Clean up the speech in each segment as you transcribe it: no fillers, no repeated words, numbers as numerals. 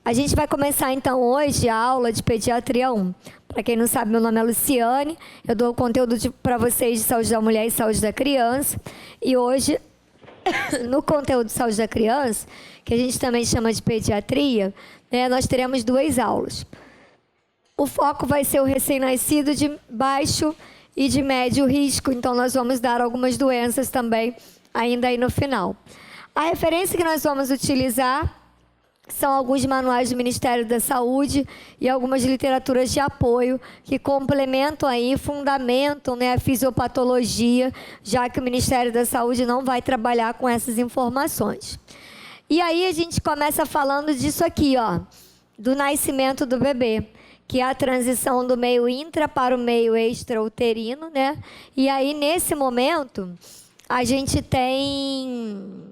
A gente vai começar então hoje a aula de Pediatria 1. Para quem não sabe, meu nome é Luciane, eu dou conteúdo para vocês de saúde da mulher e saúde da criança. E hoje, no conteúdo de saúde da criança, que a gente também chama de pediatria, né, nós teremos 2 aulas. O foco vai ser o recém-nascido de baixo e de médio risco, então nós vamos dar algumas doenças também ainda aí no final. A referência que nós vamos utilizar são alguns manuais do Ministério da Saúde e algumas literaturas de apoio que complementam aí, fundamentam, né, a fisiopatologia, já que o Ministério da Saúde não vai trabalhar com essas informações. E aí a gente começa falando disso aqui, ó, do nascimento do bebê, que é a transição do meio intra para o meio extrauterino, né? E aí nesse momento a gente tem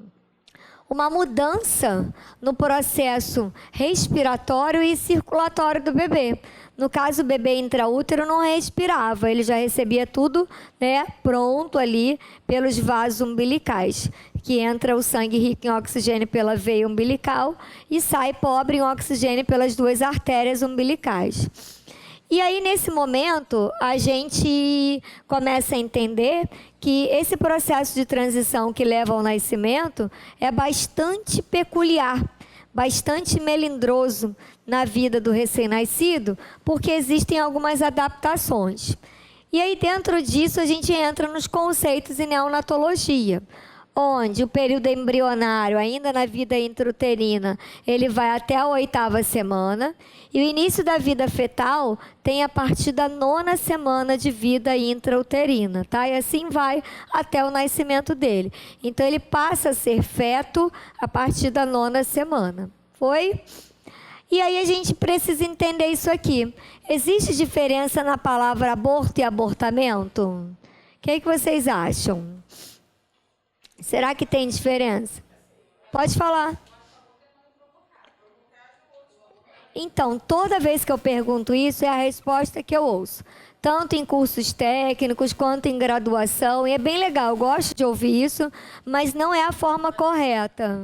uma mudança no processo respiratório e circulatório do bebê. No caso, o bebê intraútero não respirava, ele já recebia tudo, né, pronto ali pelos vasos umbilicais, que entra o sangue rico em oxigênio pela veia umbilical e sai pobre em oxigênio pelas 2 artérias umbilicais. E aí, nesse momento, a gente começa a entender que esse processo de transição que leva ao nascimento é bastante peculiar, bastante melindroso na vida do recém-nascido, porque existem algumas adaptações. E aí, dentro disso, a gente entra nos conceitos em neonatologia, onde o período embrionário, ainda na vida intrauterina, ele vai até a 8ª semana, e o início da vida fetal tem a partir da 9ª semana de vida intrauterina, tá? E assim vai até o nascimento dele. Então, ele passa a ser feto a partir da 9ª semana. Foi? E aí a gente precisa entender isso aqui. Existe diferença na palavra aborto e abortamento? O que vocês acham? Será que tem diferença? Pode falar. Então, toda vez que eu pergunto isso, é a resposta que eu ouço. Tanto em cursos técnicos, quanto em graduação. E é bem legal, eu gosto de ouvir isso, mas não é a forma correta.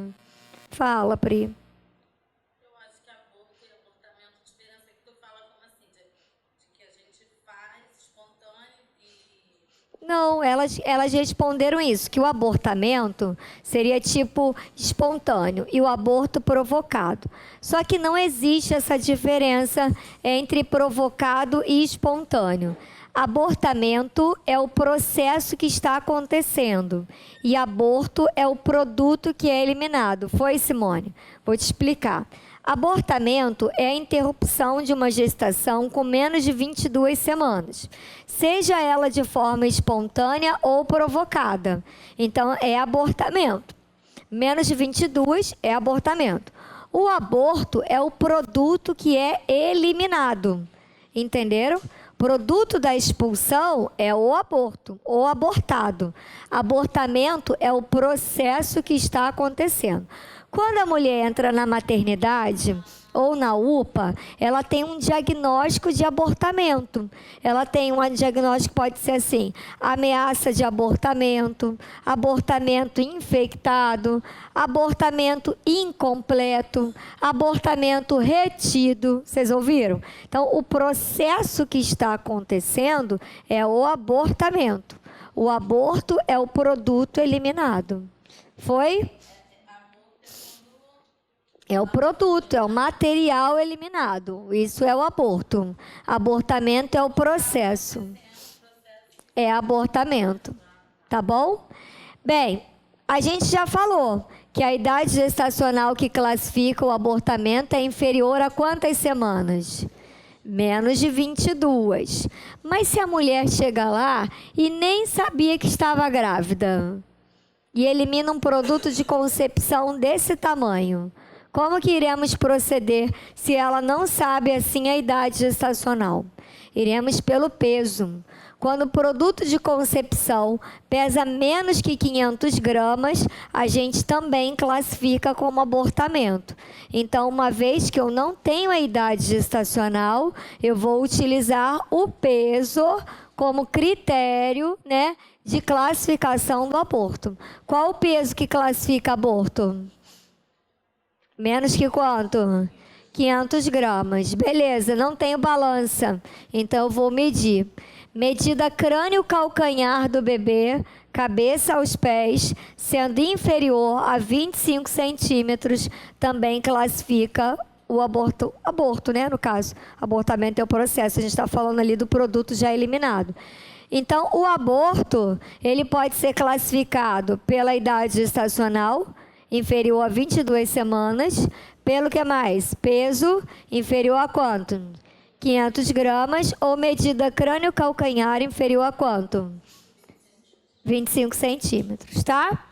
Fala, Pri. Eu acho que aborto e abortamento, a diferença é que tu fala como assim, de que a gente faz espontâneo e... Não, elas responderam isso, que o abortamento seria tipo espontâneo e o aborto provocado. Só que não existe essa diferença entre provocado e espontâneo. Abortamento é o processo que está acontecendo e aborto é o produto que é eliminado. Foi, Simone? Vou te explicar. Abortamento é a interrupção de uma gestação com menos de 22 semanas, seja ela de forma espontânea ou provocada. Então, é abortamento. Menos de 22 é abortamento. O aborto é o produto que é eliminado. Entenderam? Produto da expulsão é o aborto, ou abortado. Abortamento é o processo que está acontecendo. Quando a mulher entra na maternidade ou na UPA, ela tem um diagnóstico de abortamento. Ela tem um diagnóstico, pode ser assim, ameaça de abortamento, abortamento infectado, abortamento incompleto, abortamento retido. Vocês ouviram? Então, o processo que está acontecendo é o abortamento. O aborto é o produto eliminado. Foi? É o produto, é o material eliminado. Isso é o aborto. Abortamento é o processo. É abortamento. Tá bom? Bem, a gente já falou que a idade gestacional que classifica o abortamento é inferior a quantas semanas? Menos de 22. Mas se a mulher chega lá e nem sabia que estava grávida e elimina um produto de concepção desse tamanho, como que iremos proceder se ela não sabe assim a idade gestacional? Iremos pelo peso. Quando o produto de concepção pesa menos que 500 gramas, a gente também classifica como abortamento. Então, uma vez que eu não tenho a idade gestacional, eu vou utilizar o peso como critério, né, de classificação do aborto. Qual o peso que classifica aborto? Menos que quanto? 500 gramas. Beleza, não tenho balança, então eu vou medir. Medida crânio-calcanhar do bebê, cabeça aos pés, sendo inferior a 25 centímetros, também classifica o aborto, né, no caso. Abortamento é o processo, a gente está falando ali do produto já eliminado. Então, o aborto, ele pode ser classificado pela idade gestacional, inferior a 22 semanas, pelo que mais? Peso, inferior a quanto? 500 gramas, ou medida crânio-calcanhar, inferior a quanto? 25 centímetros, tá?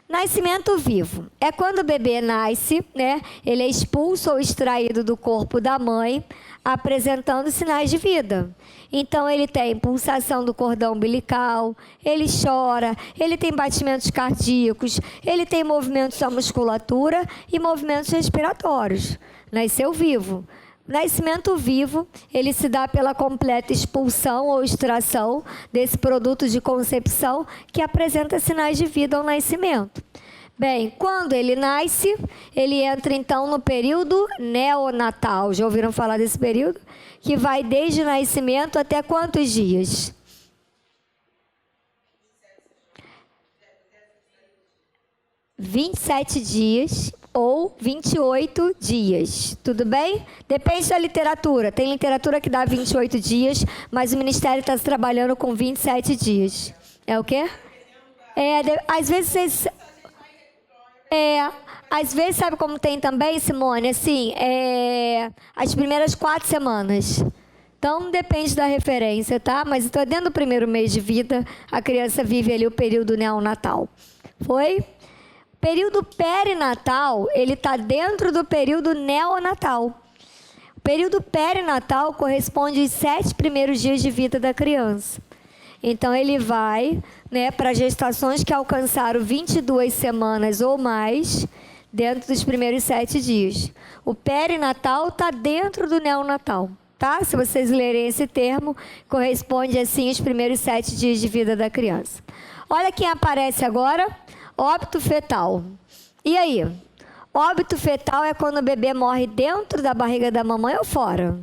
Nascimento vivo. É quando o bebê nasce, né? Ele é expulso ou extraído do corpo da mãe, apresentando sinais de vida. Então, ele tem pulsação do cordão umbilical, ele chora, ele tem batimentos cardíacos, ele tem movimentos da musculatura e movimentos respiratórios. Nasceu vivo. Nascimento vivo, ele se dá pela completa expulsão ou extração desse produto de concepção que apresenta sinais de vida ao nascimento. Bem, quando ele nasce, ele entra então no período neonatal. Já ouviram falar desse período? Que vai desde o nascimento até quantos dias? 27 dias ou 28 dias, tudo bem? Depende da literatura. Tem literatura que dá 28 dias, mas o Ministério está trabalhando com 27 dias. É o quê? Às vezes vocês... às vezes, sabe como tem também, Simone? Assim, as primeiras 4 semanas. Então, depende da referência, tá? Mas então, dentro do primeiro mês de vida, a criança vive ali o período neonatal. Foi? Período perinatal, ele está dentro do período neonatal. O período perinatal corresponde aos 7 primeiros dias de vida da criança. Então, ele vai, né, para gestações que alcançaram 22 semanas ou mais, dentro dos primeiros 7 dias. O perinatal está dentro do neonatal, tá? Se vocês lerem esse termo, corresponde, assim, aos primeiros 7 dias de vida da criança. Olha quem aparece agora. Óbito fetal. E aí? Óbito fetal é quando o bebê morre dentro da barriga da mamãe ou fora?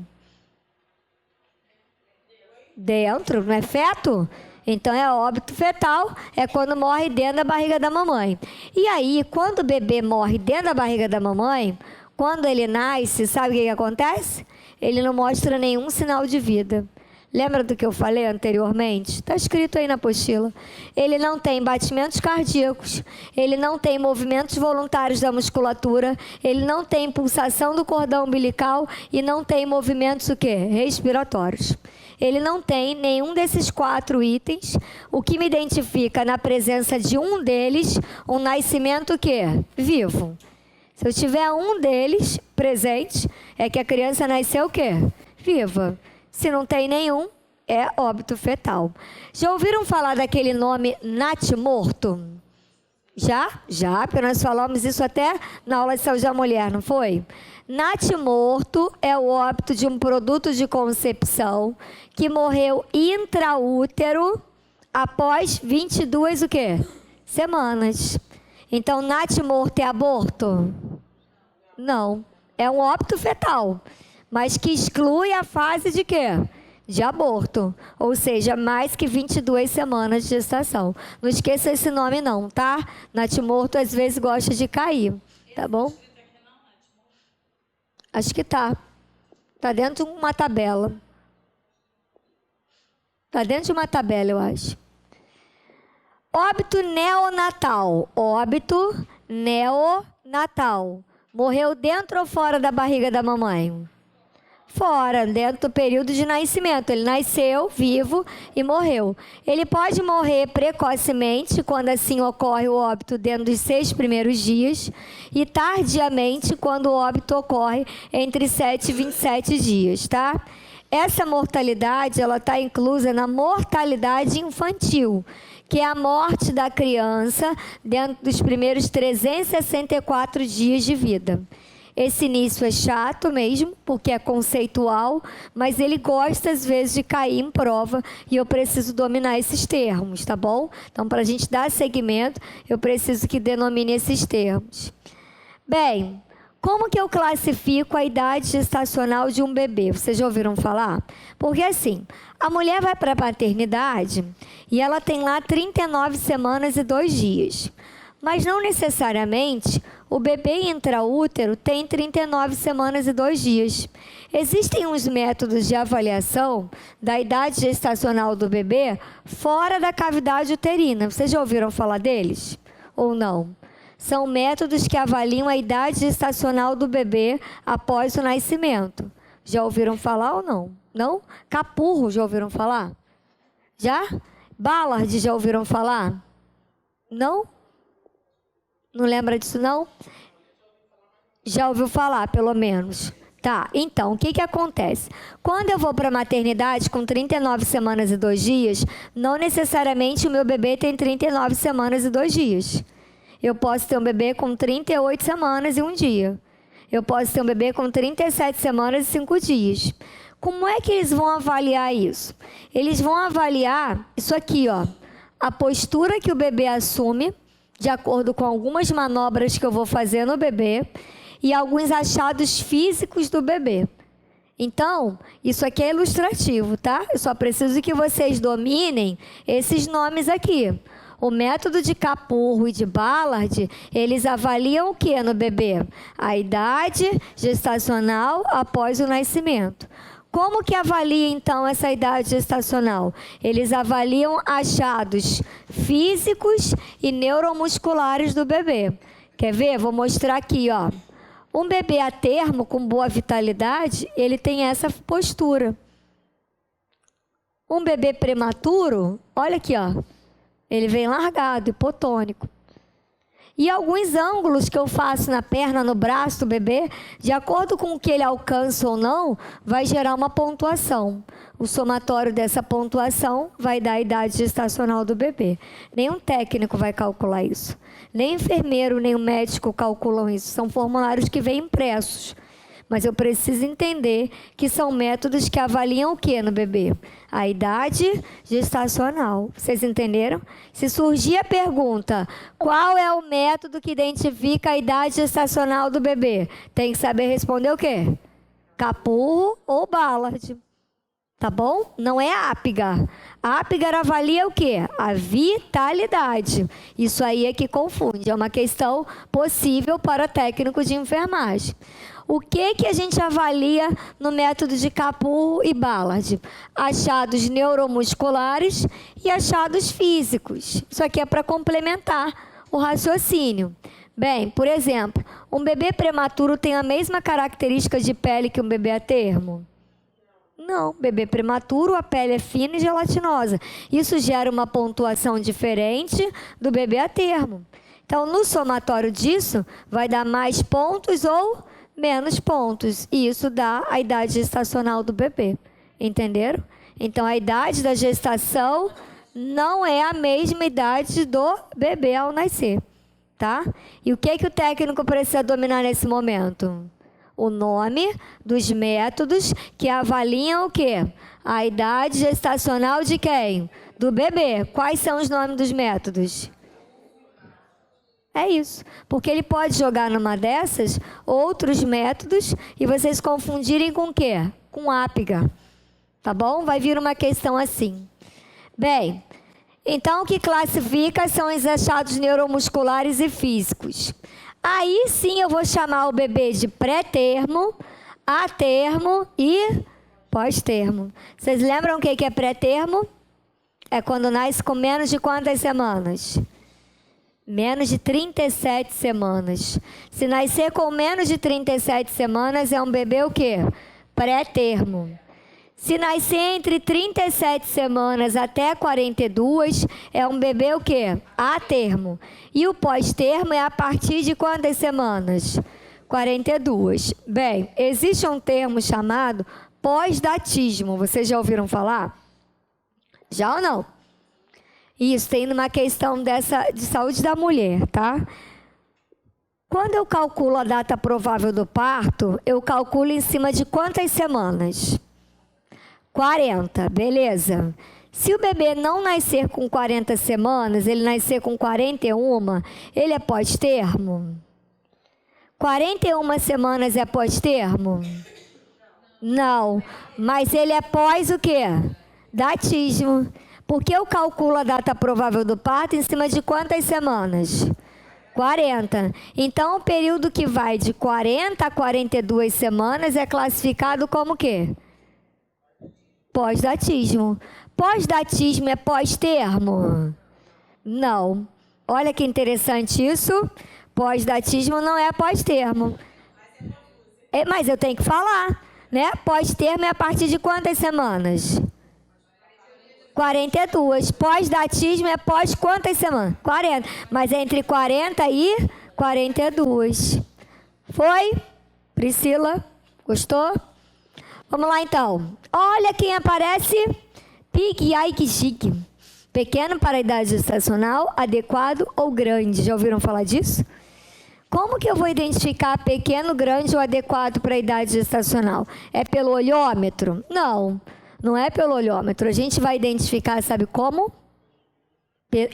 Dentro, não é feto? Então é óbito fetal, é quando morre dentro da barriga da mamãe. E aí, quando o bebê morre dentro da barriga da mamãe, quando ele nasce, sabe o que acontece? Ele não mostra nenhum sinal de vida. Lembra do que eu falei anteriormente? Está escrito aí na apostila. Ele não tem batimentos cardíacos, ele não tem movimentos voluntários da musculatura, ele não tem pulsação do cordão umbilical e não tem movimentos o quê? Respiratórios. Ele não tem nenhum desses 4 itens, o que me identifica na presença de um deles, um nascimento o quê? Vivo. Se eu tiver um deles presente, é que a criança nasceu o quê? Viva. Se não tem nenhum, é óbito fetal. Já ouviram falar daquele nome natimorto? Já, porque nós falamos isso até na aula de saúde da mulher, não foi? Natimorto é o óbito de um produto de concepção que morreu intraútero após 22 o quê? Semanas. Então, natimorto é aborto? Não, é um óbito fetal, mas que exclui a fase de quê? De aborto, ou seja, mais que 22 semanas de gestação. Não esqueça esse nome não, tá? Natimorto às vezes gosta de cair, tá bom? Acho que tá. Tá dentro de uma tabela. Tá dentro de uma tabela, eu acho. Óbito neonatal. Óbito neonatal. Morreu dentro ou fora da barriga da mamãe? Fora, dentro do período de nascimento. Ele nasceu vivo e morreu. Ele pode morrer precocemente, quando assim ocorre o óbito dentro dos 6 primeiros dias, e tardiamente, quando o óbito ocorre entre 7 e 27 dias, tá? Essa mortalidade, ela está inclusa na mortalidade infantil, que é a morte da criança dentro dos primeiros 364 dias de vida. Esse início é chato mesmo, porque é conceitual, mas ele gosta às vezes de cair em prova e eu preciso dominar esses termos, tá bom? Então, para a gente dar seguimento, eu preciso que denomine esses termos. Bem, como que eu classifico a idade gestacional de um bebê? Vocês já ouviram falar? Porque assim, a mulher vai para a maternidade e ela tem lá 39 semanas e 2 dias. Mas não necessariamente o bebê intraútero tem 39 semanas e 2 dias. Existem uns métodos de avaliação da idade gestacional do bebê fora da cavidade uterina. Vocês já ouviram falar deles? Ou não? São métodos que avaliam a idade gestacional do bebê após o nascimento. Já ouviram falar ou não? Não? Capurro, já ouviram falar? Já? Ballard, já ouviram falar? Não? Não lembra disso, não? Já ouviu falar, pelo menos. Tá, então, o que acontece? Quando eu vou para a maternidade com 39 semanas e 2 dias, não necessariamente o meu bebê tem 39 semanas e 2 dias. Eu posso ter um bebê com 38 semanas e 1 dia. Eu posso ter um bebê com 37 semanas e 5 dias. Como é que eles vão avaliar isso? Eles vão avaliar isso aqui, ó. A postura que o bebê assume, de acordo com algumas manobras que eu vou fazer no bebê, e alguns achados físicos do bebê. Então, isso aqui é ilustrativo, tá? Eu só preciso que vocês dominem esses nomes aqui. O método de Capurro e de Ballard, eles avaliam o que no bebê? A idade gestacional após o nascimento. Como que avalia, então, essa idade gestacional? Eles avaliam achados físicos e neuromusculares do bebê. Quer ver? Vou mostrar aqui, ó. Um bebê a termo, com boa vitalidade, ele tem essa postura. Um bebê prematuro, olha aqui, ó. Ele vem largado, hipotônico. E alguns ângulos que eu faço na perna, no braço do bebê, de acordo com o que ele alcança ou não, vai gerar uma pontuação. O somatório dessa pontuação vai dar a idade gestacional do bebê. Nenhum técnico vai calcular isso. Nem enfermeiro, nem o médico calculam isso. São formulários que vêm impressos. Mas eu preciso entender que são métodos que avaliam o que no bebê? A idade gestacional. Vocês entenderam? Se surgir a pergunta, qual é o método que identifica a idade gestacional do bebê? Tem que saber responder o quê? Capurro ou Ballard. Tá bom? Não é a Apgar. A Apgar avalia o quê? A vitalidade. Isso aí é que confunde. É uma questão possível para técnico de enfermagem. O que a gente avalia no método de Capurro e Ballard? Achados neuromusculares e achados físicos. Isso aqui é para complementar o raciocínio. Bem, por exemplo, um bebê prematuro tem a mesma característica de pele que um bebê a termo? Não, bebê prematuro, a pele é fina e gelatinosa. Isso gera uma pontuação diferente do bebê a termo. Então, no somatório disso, vai dar mais pontos ou menos pontos. E isso dá a idade gestacional do bebê. Entenderam? Então, a idade da gestação não é a mesma idade do bebê ao nascer. Tá? E o que o técnico precisa dominar nesse momento? O nome dos métodos que avaliam o quê? A idade gestacional de quem? Do bebê. Quais são os nomes dos métodos? É isso. Porque ele pode jogar numa dessas outros métodos e vocês confundirem com o quê? Com Apgar. Tá bom? Vai vir uma questão assim. Bem, então o que classifica são os achados neuromusculares e físicos. Aí sim eu vou chamar o bebê de pré-termo, a-termo e pós-termo. Vocês lembram o que é pré-termo? É quando nasce com menos de quantas semanas? Menos de 37 semanas. Se nascer com menos de 37 semanas, é um bebê o quê? Pré-termo. Se nascer entre 37 semanas até 42, é um bebê o quê? A-termo. E o pós-termo é a partir de quantas semanas? 42. Bem, existe um termo chamado pós-datismo. Vocês já ouviram falar? Já ou não? Isso, tem uma questão dessa de saúde da mulher, tá? Quando eu calculo a data provável do parto, eu calculo em cima de quantas semanas? 40, beleza. Se o bebê não nascer com 40 semanas, ele nascer com 41, ele é pós-termo? 41 semanas é pós-termo? Não. Mas ele é pós o quê? Datismo. Porque eu calculo a data provável do parto em cima de quantas semanas? 40. Então, o período que vai de 40 a 42 semanas é classificado como o quê? Pós-datismo. Pós-datismo é pós-termo? Não. Olha que interessante isso. Pós-datismo não é pós-termo. Mas eu tenho que falar, né? Pós-termo é a partir de quantas semanas? 42. Pós-datismo é pós quantas semanas? 40. Mas é entre 40 e 42. Foi? Priscila? Gostou? Vamos lá então. Olha quem aparece. Pig Ike Chique. Pequeno para a idade gestacional, adequado ou grande. Já ouviram falar disso? Como que eu vou identificar pequeno, grande ou adequado para a idade gestacional? É pelo olhômetro? Não, não é pelo olhômetro. A gente vai identificar, sabe como?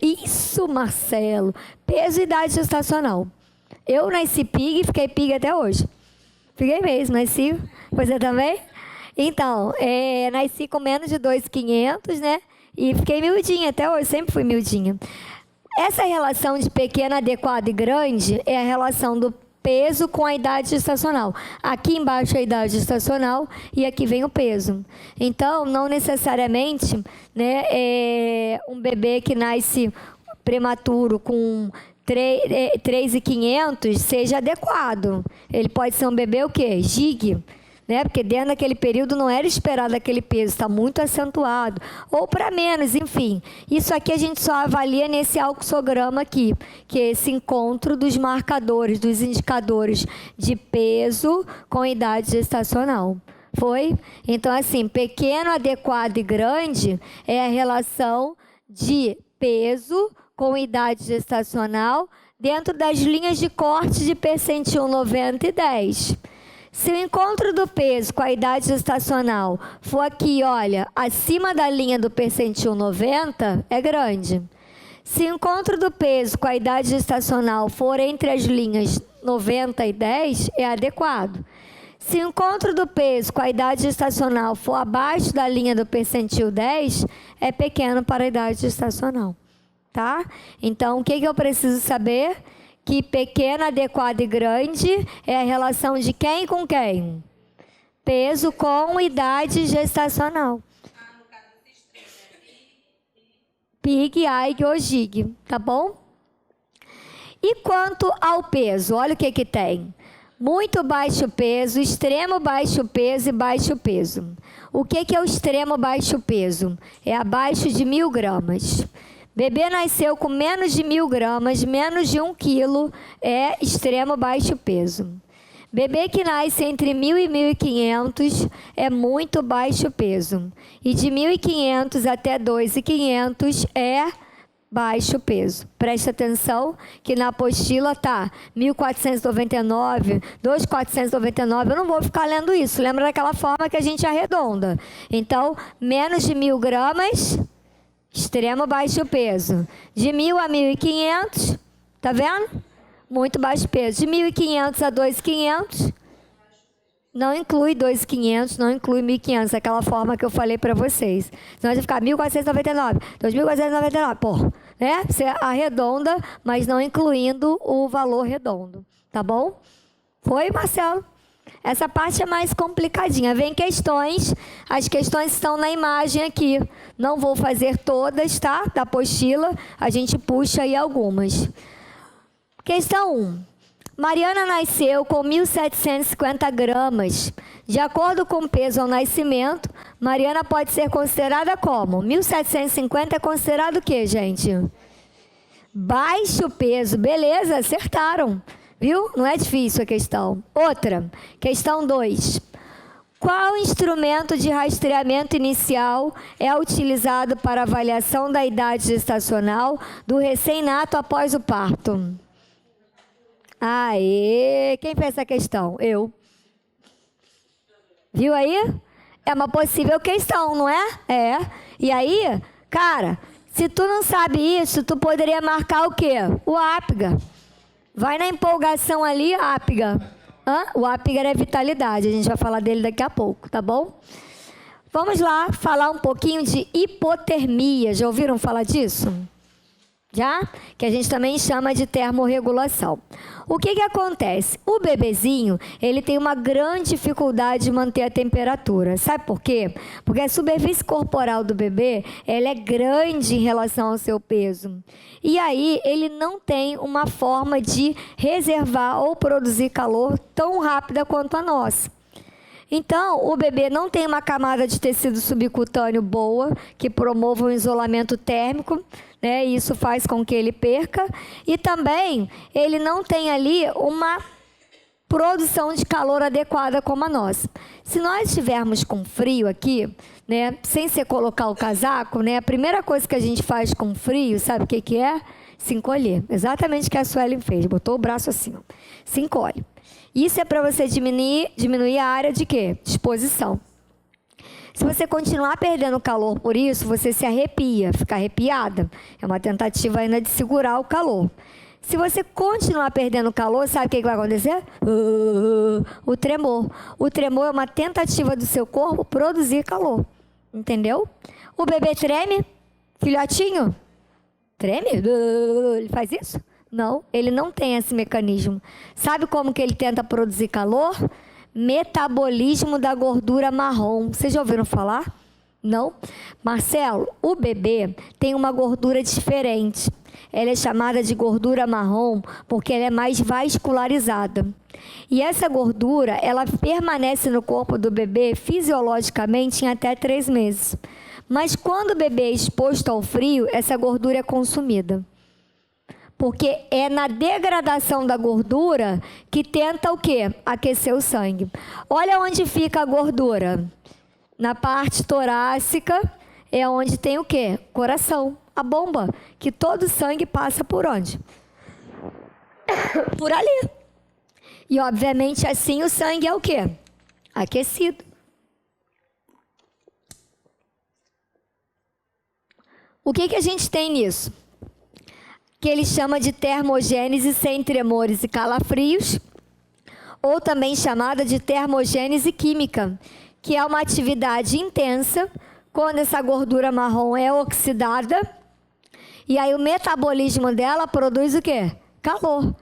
Isso, Marcelo. Peso e idade gestacional. Eu nasci pig e fiquei pig até hoje. Fiquei mesmo, nasci. Você também? Então, nasci com menos de 2.500, né? E fiquei miudinha até hoje, sempre fui miudinha. Essa relação de pequeno, adequado e grande é a relação do peso com a idade gestacional. Aqui embaixo é a idade gestacional e aqui vem o peso. Então, não necessariamente, né, um bebê que nasce prematuro com 3.500 seja adequado. Ele pode ser um bebê o quê? Gig. Né? Porque dentro daquele período não era esperado aquele peso, está muito acentuado. Ou para menos, enfim. Isso aqui a gente só avalia nesse alçograma aqui, que é esse encontro dos marcadores, dos indicadores de peso com idade gestacional. Foi? Então, assim, pequeno, adequado e grande é a relação de peso com idade gestacional dentro das linhas de corte de percentil 90 e 10. Se o encontro do peso com a idade gestacional for aqui, olha, acima da linha do percentil 90, é grande. Se o encontro do peso com a idade gestacional for entre as linhas 90 e 10, é adequado. Se o encontro do peso com a idade gestacional for abaixo da linha do percentil 10, é pequeno para a idade gestacional. Tá? Então, o que eu preciso saber? Que pequeno, adequado e grande é a relação de quem com quem? Peso com idade gestacional. No caso dos extremos, Pig, Ike ou Gig, tá bom? E quanto ao peso, olha o que tem. Muito baixo peso, extremo baixo peso e baixo peso. O que é o extremo baixo peso? É abaixo de 1.000 gramas. Bebê nasceu com menos de 1.000 gramas, menos de 1 quilo, é extremo baixo peso. Bebê que nasce entre 1.000 e 1.500 é muito baixo peso. E de 1.500 até 2.500 é baixo peso. Presta atenção que na apostila tá 1.499, 2.499. Eu não vou ficar lendo isso. Lembra daquela forma que a gente arredonda. Então, menos de 1.000 gramas... extremo baixo peso. De 1.000 a 1.500, tá vendo? Muito baixo peso. De 1.500 a 2.500, não inclui 2.500, não inclui 1.500, aquela forma que eu falei para vocês. Senão vai ficar 1.499, 2.499, pô, né? Você arredonda, mas não incluindo o valor redondo, tá bom? Foi, Marcelo? Essa parte é mais complicadinha. Vem questões, as questões estão na imagem aqui. Não vou fazer todas, tá? Da apostila, a gente puxa aí algumas. Questão 1. Mariana nasceu com 1.750 gramas. De acordo com o peso ao nascimento, Mariana pode ser considerada como? 1.750 é considerado o quê, gente? Baixo peso. Beleza, acertaram. Viu? Não é difícil a questão. Outra, questão 2. Qual instrumento de rastreamento inicial é utilizado para avaliação da idade gestacional do recém-nato após o parto? Aê! Quem fez essa questão? Eu. Viu aí? É uma possível questão, não é? É. E aí, cara, se tu não sabe isso, tu poderia marcar o quê? O APGA. Vai na empolgação ali, Apgar. O Apgar é vitalidade, a gente vai falar dele daqui a pouco, tá bom? Vamos lá falar um pouquinho de hipotermia. Já ouviram falar disso? Já? Que a gente também chama de termorregulação. O que acontece? O bebezinho, ele tem uma grande dificuldade de manter a temperatura. Sabe por quê? Porque a superfície corporal do bebê, ela é grande em relação ao seu peso. E aí, ele não tem uma forma de reservar ou produzir calor tão rápida quanto a nossa. Então, o bebê não tem uma camada de tecido subcutâneo boa, que promova um isolamento térmico, né? E isso faz com que ele perca. E também, ele não tem ali uma produção de calor adequada como a nossa. Se nós estivermos com frio aqui, né? Sem você colocar o casaco, né? A primeira coisa que a gente faz com frio, sabe o que é? Se encolher. Exatamente o que a Suelen fez. Botou o braço assim, ó. Se encolhe. Isso é para você diminuir a área de quê? Disposição. Se você continuar perdendo calor por isso, você se arrepia, fica arrepiada. É uma tentativa ainda de segurar o calor. Se você continuar perdendo calor, sabe o que vai acontecer? O tremor. O tremor é uma tentativa do seu corpo produzir calor. Entendeu? O bebê treme? Filhotinho? Treme? Ele faz isso? Não, ele não tem esse mecanismo. Sabe como que ele tenta produzir calor? Metabolismo da gordura marrom. Vocês já ouviram falar? Não? Marcelo, o bebê tem uma gordura diferente. Ela é chamada de gordura marrom porque ela é mais vascularizada. E essa gordura, ela permanece no corpo do bebê fisiologicamente em até 3 meses. Mas quando o bebê é exposto ao frio, essa gordura é consumida. Porque é na degradação da gordura que tenta o quê? Aquecer o sangue. Olha onde fica a gordura. Na parte torácica é onde tem o quê? Coração, a bomba, que todo o sangue passa por onde? Por ali. E obviamente assim o sangue é o quê? Aquecido. O que a gente tem nisso? Que ele chama de termogênese sem tremores e calafrios, ou também chamada de termogênese química, que é uma atividade intensa, quando essa gordura marrom é oxidada, e aí o metabolismo dela produz o quê? Calor.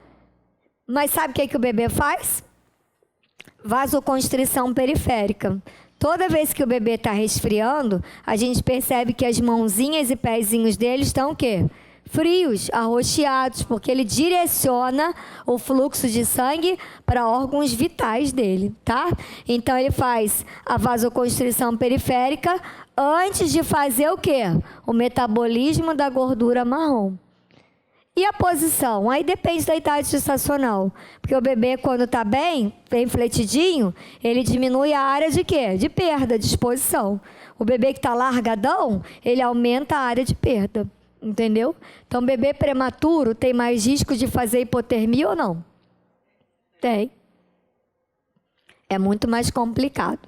Mas sabe o que o bebê faz? Vasoconstrição periférica. Toda vez que o bebê está resfriando, a gente percebe que as mãozinhas e pezinhos dele estão o quê? Frios, arroxeados, porque ele direciona o fluxo de sangue para órgãos vitais dele, tá? Então, ele faz a vasoconstrição periférica antes de fazer o quê? O metabolismo da gordura marrom. E a posição? Aí depende da idade gestacional. Porque o bebê, quando está bem fletidinho, ele diminui a área de quê? De perda, de exposição. O bebê que está largadão, ele aumenta a área de perda. Entendeu? Então, bebê prematuro tem mais risco de fazer hipotermia ou não? Tem. É muito mais complicado.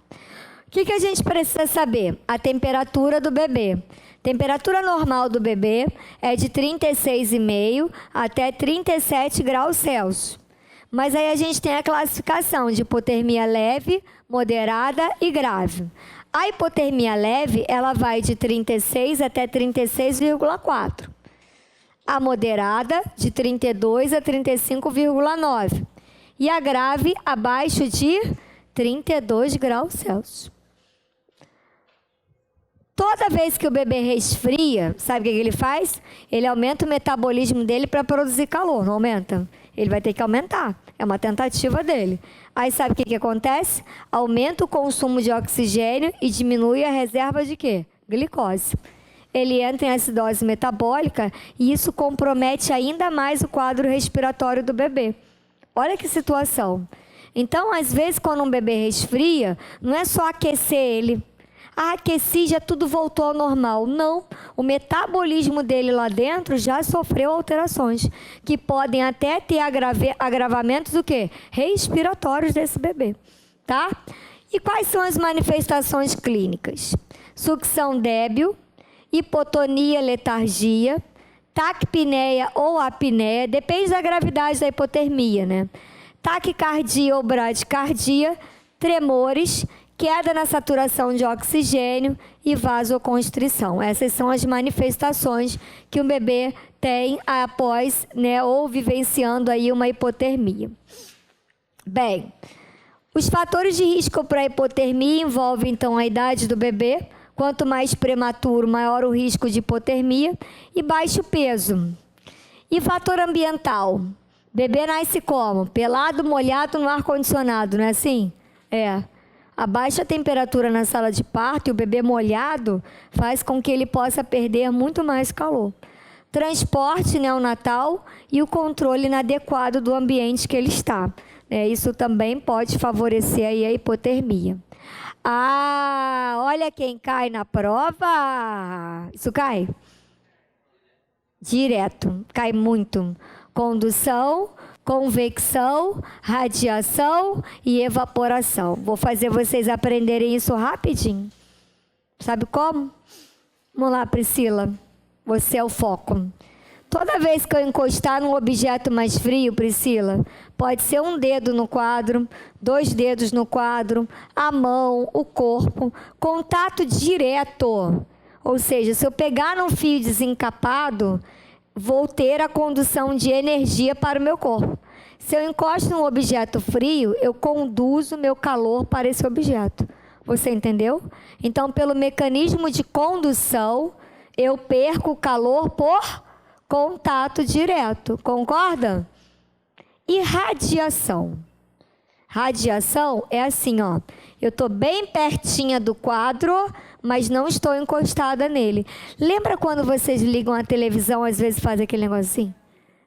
O que a gente precisa saber? A temperatura do bebê. Temperatura normal do bebê é de 36,5 até 37 graus Celsius. Mas aí a gente tem a classificação de hipotermia leve, moderada e grave. A hipotermia leve, ela vai de 36 até 36,4. A moderada, de 32 a 35,9. E a grave, abaixo de 32 graus Celsius. Toda vez que o bebê resfria, sabe o que ele faz? Ele aumenta o metabolismo dele para produzir calor, não aumenta? Ele vai ter que aumentar. É uma tentativa dele. Aí sabe o que acontece? Aumenta o consumo de oxigênio e diminui a reserva de quê? Glicose. Ele entra em acidose metabólica e isso compromete ainda mais o quadro respiratório do bebê. Olha que situação. Então, às vezes, quando um bebê resfria, não é só aquecer ele. Aqueci, já tudo voltou ao normal. Não, o metabolismo dele lá dentro já sofreu alterações, que podem até ter agravamentos do quê? Respiratórios desse bebê, tá? E quais são as manifestações clínicas? Sucção débil, hipotonia, letargia, taquipneia ou apneia, depende da gravidade da hipotermia, né? Taquicardia ou bradicardia, tremores, queda na saturação de oxigênio e vasoconstrição. Essas são as manifestações que o bebê tem após, né, ou vivenciando aí uma hipotermia. Bem, os fatores de risco para a hipotermia envolvem, então, a idade do bebê. Quanto mais prematuro, maior o risco de hipotermia e baixo peso. E fator ambiental? Bebê nasce como? Pelado, molhado no ar-condicionado, não é assim? É. A baixa temperatura na sala de parto e o bebê molhado faz com que ele possa perder muito mais calor. Transporte neonatal e o controle inadequado do ambiente que ele está. Isso também pode favorecer aí a hipotermia. Ah, olha quem cai na prova. Isso cai? Direto, cai muito. Condução, convecção, radiação e evaporação. Vou fazer vocês aprenderem isso rapidinho. Sabe como? Vamos lá, Priscila. Você é o foco. Toda vez que eu encostar num objeto mais frio, Priscila, pode ser um dedo no quadro, 2 dedos no quadro, a mão, o corpo, contato direto. Ou seja, se eu pegar num fio desencapado, vou ter a condução de energia para o meu corpo. Se eu encosto num objeto frio, eu conduzo meu calor para esse objeto. Você entendeu? Então, pelo mecanismo de condução, eu perco o calor por contato direto. Concorda? E radiação? Radiação é assim, ó. Eu estou bem pertinha do quadro, mas não estou encostada nele. Lembra quando vocês ligam a televisão, às vezes faz aquele negócio assim?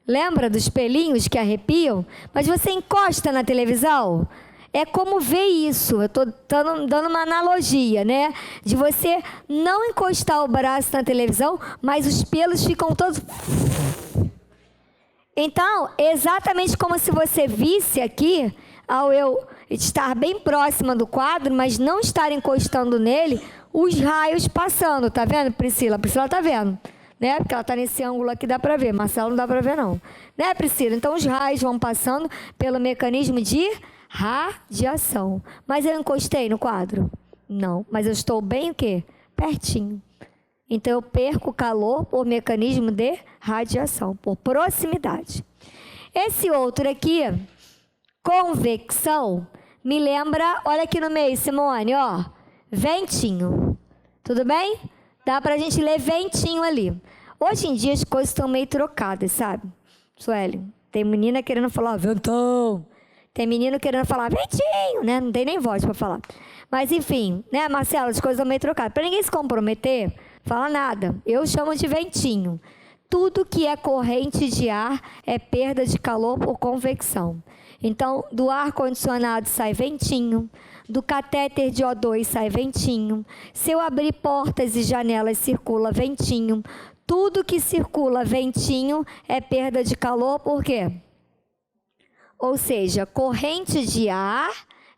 Lembra dos pelinhos que arrepiam? Mas você encosta na televisão? É como ver isso. Eu estou dando uma analogia, né? De você não encostar o braço na televisão, mas os pelos ficam todos... Então, exatamente como se você visse aqui, ao eu estar bem próxima do quadro, mas não estar encostando nele, os raios passando. Tá vendo, Priscila? A Priscila tá vendo, né? Porque ela tá nesse ângulo aqui, dá para ver. Marcelo não dá para ver, não. Né, Priscila? Então, os raios vão passando pelo mecanismo de radiação. Mas eu encostei no quadro? Não. Mas eu estou bem o quê? Pertinho. Então, eu perco calor por mecanismo de radiação, por proximidade. Esse outro aqui, convecção, me lembra, olha aqui no meio, Simone, ó, ventinho. Tudo bem? Dá pra gente ler ventinho ali. Hoje em dia as coisas estão meio trocadas, sabe? Sueli, tem menina querendo falar ventão. Tem menino querendo falar ventinho, né? Não tem nem voz para falar. Mas enfim, né, Marcelo, as coisas estão meio trocadas. Para ninguém se comprometer, fala nada. Eu chamo de ventinho. Tudo que é corrente de ar é perda de calor por convecção. Então, do ar-condicionado sai ventinho, do catéter de O2 sai ventinho. Se eu abrir portas e janelas, circula ventinho. Tudo que circula ventinho é perda de calor, por quê? Ou seja, corrente de ar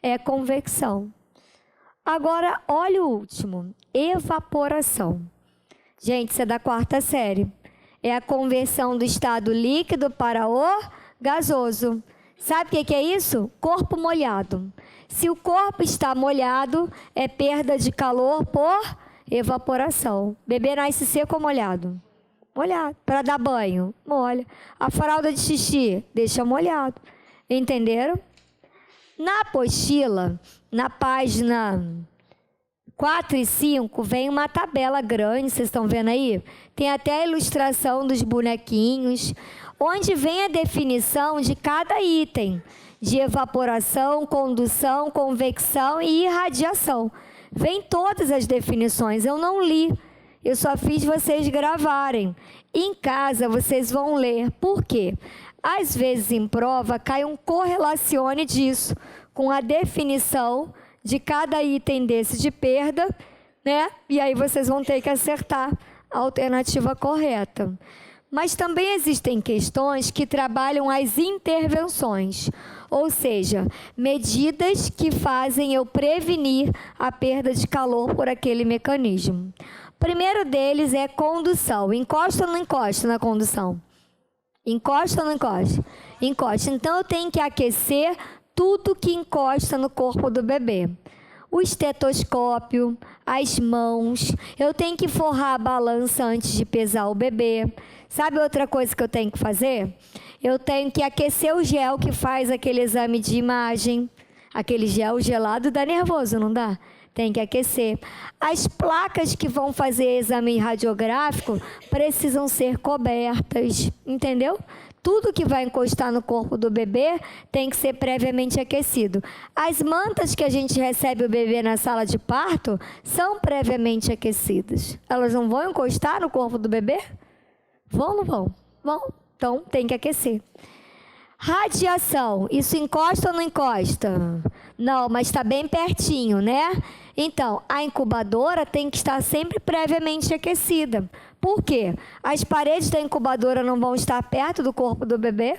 é convecção. Agora, olha o último, evaporação. Gente, isso é da 4ª série. É a conversão do estado líquido para o gasoso. Sabe o que é isso? Corpo molhado. Se o corpo está molhado, é perda de calor por evaporação. Bebê nasce seco ou molhado? Molhado. Para dar banho? Molha. A fralda de xixi? Deixa molhado. Entenderam? Na apostila, na página 4 e 5, vem uma tabela grande, vocês estão vendo aí? Tem até a ilustração dos bonequinhos, onde vem a definição de cada item, de evaporação, condução, convecção e irradiação. Vem todas as definições, eu não li, eu só fiz vocês gravarem. Em casa vocês vão ler. Por quê? Às vezes em prova cai um correlacione disso com a definição de cada item desse de perda, né? E aí vocês vão ter que acertar a alternativa correta. Mas também existem questões que trabalham as intervenções, ou seja, medidas que fazem eu prevenir a perda de calor por aquele mecanismo. Primeiro deles é condução. Encosta ou não encosta na condução? Encosta ou não encosta? Encosta. Então, eu tenho que aquecer tudo que encosta no corpo do bebê. O estetoscópio, as mãos. Eu tenho que forrar a balança antes de pesar o bebê. Sabe outra coisa que eu tenho que fazer? Eu tenho que aquecer o gel que faz aquele exame de imagem. Aquele gel gelado dá nervoso, não dá? Tem que aquecer. As placas que vão fazer exame radiográfico precisam ser cobertas, entendeu? Tudo que vai encostar no corpo do bebê tem que ser previamente aquecido. As mantas que a gente recebe o bebê na sala de parto são previamente aquecidas. Elas não vão encostar no corpo do bebê? Vão ou não vão? Vão. Então, tem que aquecer. Radiação, isso encosta ou não encosta? Não, mas está bem pertinho, né? Então, a incubadora tem que estar sempre previamente aquecida. Por quê? As paredes da incubadora não vão estar perto do corpo do bebê.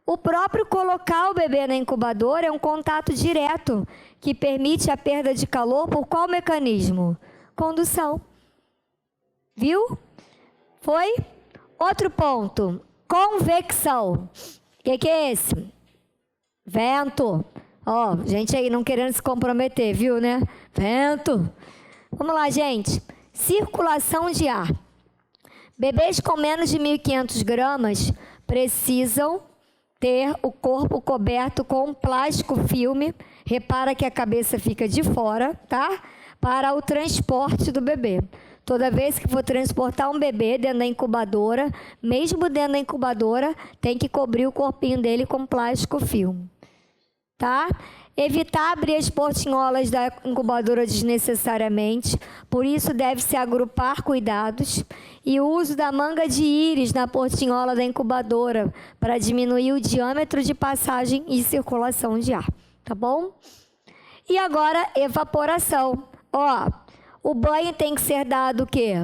O próprio colocar o bebê na incubadora é um contato direto, que permite a perda de calor por qual mecanismo? Condução. Viu? Foi? Outro ponto, convecção. O que é esse? Vento. Ó, gente aí não querendo se comprometer, viu, né? Vento. Vamos lá, gente. Circulação de ar. Bebês com menos de 1.500 gramas precisam ter o corpo coberto com plástico filme. Repara que a cabeça fica de fora, tá? Para o transporte do bebê. Toda vez que for transportar um bebê dentro da incubadora, mesmo dentro da incubadora, tem que cobrir o corpinho dele com plástico filme. Tá? Evitar abrir as portinholas da incubadora desnecessariamente, por isso deve-se agrupar cuidados. E o uso da manga de íris na portinhola da incubadora, para diminuir o diâmetro de passagem e circulação de ar. Tá bom? E agora, evaporação. Ó, o banho tem que ser dado o quê?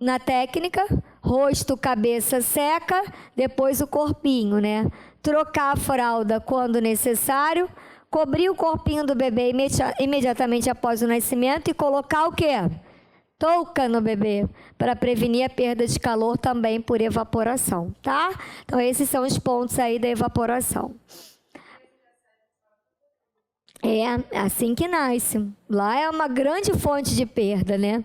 Na técnica, rosto, cabeça seca, depois o corpinho, né? Trocar a fralda quando necessário, cobrir o corpinho do bebê imediatamente após o nascimento e colocar o quê? Touca no bebê, para prevenir a perda de calor também por evaporação, tá? Então, esses são os pontos aí da evaporação. É assim que nasce. Lá é uma grande fonte de perda, né?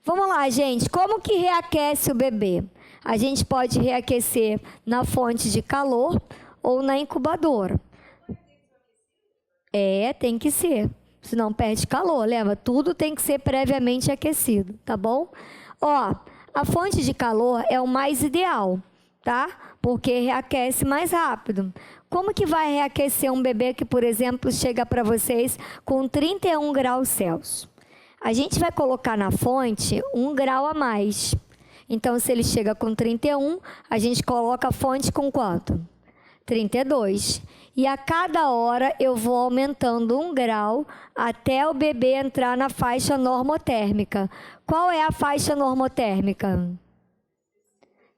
Vamos lá, gente. Como que reaquece o bebê? A gente pode reaquecer na fonte de calor ou na incubadora. Tem que ser. Senão perde calor, lembra? Tudo tem que ser previamente aquecido, tá bom? Ó, a fonte de calor é o mais ideal, tá? Porque reaquece mais rápido. Como que vai reaquecer um bebê que, por exemplo, chega para vocês com 31 graus Celsius? A gente vai colocar na fonte 1 grau a mais. Então, se ele chega com 31, a gente coloca a fonte com quanto? 32. E a cada hora eu vou aumentando 1 grau até o bebê entrar na faixa normotérmica. Qual é a faixa normotérmica?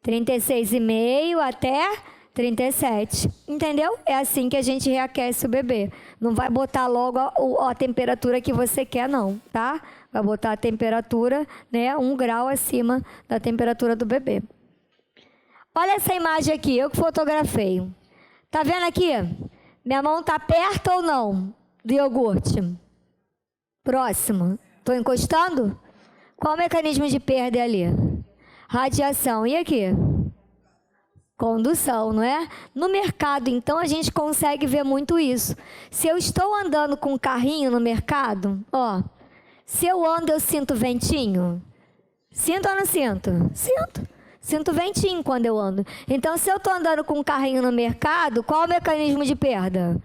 36,5 até 37. Entendeu? É assim que a gente reaquece o bebê. Não vai botar logo a temperatura que você quer, não, tá? Vai botar a temperatura, né, 1 grau acima da temperatura do bebê. Olha essa imagem aqui, eu que fotografei. Tá vendo aqui? Minha mão tá perto ou não do iogurte? Próximo. Tô encostando? Qual o mecanismo de perda é ali? Radiação. E aqui? Condução, não é? No mercado, então, a gente consegue ver muito isso. Se eu estou andando com um carrinho no mercado, ó, se eu ando, eu sinto ventinho? Sinto ou não sinto? Sinto. Sinto ventinho quando eu ando. Então, se eu estou andando com um carrinho no mercado, qual o mecanismo de perda?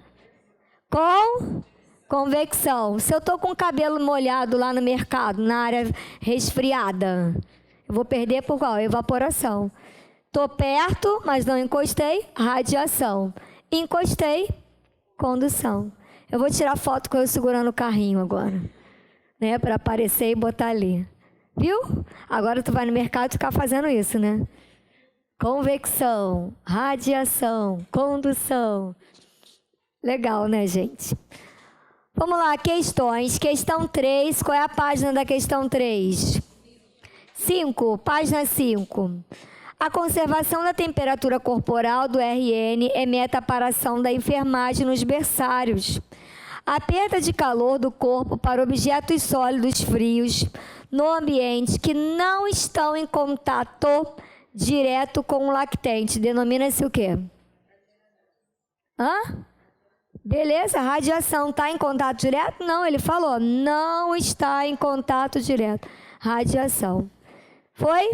Com convecção. Se eu estou com o cabelo molhado lá no mercado, na área resfriada, eu vou perder por qual? Evaporação. Estou perto, mas não encostei, radiação. Encostei, condução. Eu vou tirar foto com eu segurando o carrinho agora, né? Para aparecer e botar ali. Viu? Agora tu vai no mercado e ficar fazendo isso, né? Convecção, radiação, condução. Legal, né, gente? Vamos lá, questões. Questão 3, qual é a página da questão 3? 5, página 5. A conservação da temperatura corporal do RN é meta para a ação da enfermagem nos berçários. A perda de calor do corpo para objetos sólidos frios no ambiente que não estão em contato direto com o lactente. Denomina-se o quê? Beleza, radiação. Está em contato direto? Não, ele falou. Não está em contato direto. Radiação. Foi?